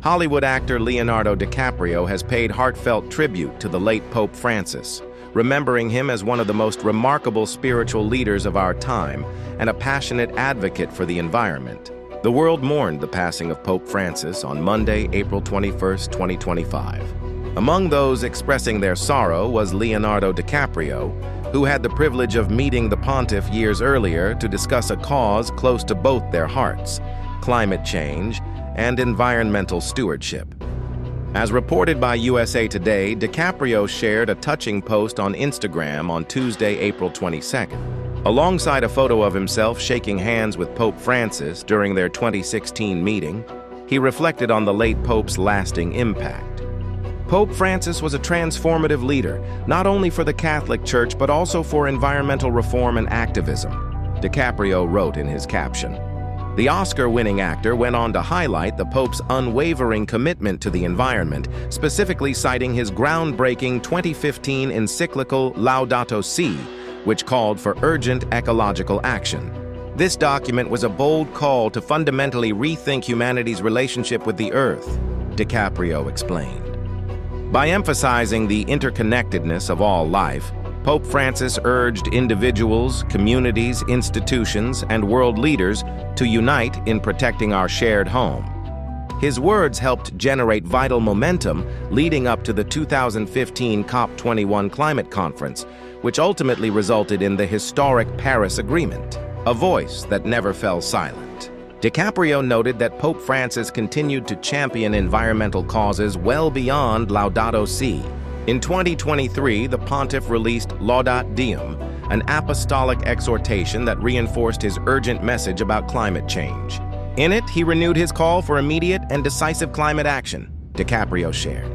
Hollywood actor Leonardo DiCaprio has paid heartfelt tribute to the late Pope Francis, remembering him as one of the most remarkable spiritual leaders of our time and a passionate advocate for the environment. The world mourned the passing of Pope Francis on Monday, April 21, 2025. Among those expressing their sorrow was Leonardo DiCaprio, who had the privilege of meeting the pontiff years earlier to discuss a cause close to both their hearts: climate change and environmental stewardship. As reported by USA Today, DiCaprio shared a touching post on Instagram on Tuesday, April 22nd. Alongside a photo of himself shaking hands with Pope Francis during their 2016 meeting, he reflected on the late Pope's lasting impact. Pope Francis was a transformative leader, not only for the Catholic Church but also for environmental reform and activism, DiCaprio wrote in his caption. The Oscar-winning actor went on to highlight the Pope's unwavering commitment to the environment, specifically citing his groundbreaking 2015 encyclical Laudato Si', which called for urgent ecological action. This document was a bold call to fundamentally rethink humanity's relationship with the Earth, DiCaprio explained. By emphasizing the interconnectedness of all life, Pope Francis urged individuals, communities, institutions, and world leaders to unite in protecting our shared home. His words helped generate vital momentum leading up to the 2015 COP21 climate conference, which ultimately resulted in the historic Paris Agreement, a voice that never fell silent. DiCaprio noted that Pope Francis continued to champion environmental causes well beyond Laudato Si'. In 2023, the pontiff released Laudato Deum, an apostolic exhortation that reinforced his urgent message about climate change. In it, he renewed his call for immediate and decisive climate action, DiCaprio shared.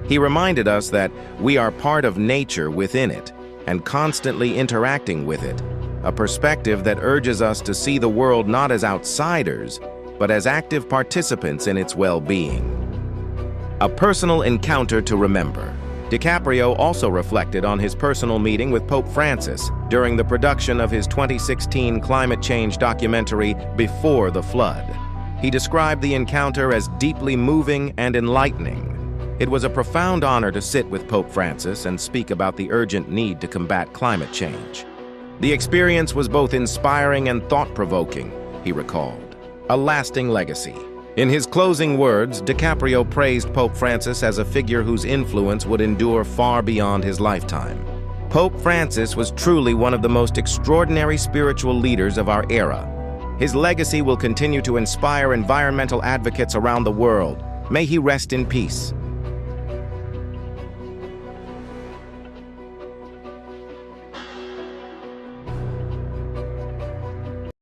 He reminded us that we are part of nature within it and constantly interacting with it, a perspective that urges us to see the world not as outsiders, but as active participants in its well-being. A personal encounter to remember. DiCaprio also reflected on his personal meeting with Pope Francis during the production of his 2016 climate change documentary, Before the Flood. He described the encounter as deeply moving and enlightening. It was a profound honor to sit with Pope Francis and speak about the urgent need to combat climate change. The experience was both inspiring and thought-provoking, he recalled, a lasting legacy. In his closing words, DiCaprio praised Pope Francis as a figure whose influence would endure far beyond his lifetime. Pope Francis was truly one of the most extraordinary spiritual leaders of our era. His legacy will continue to inspire environmental advocates around the world. May he rest in peace.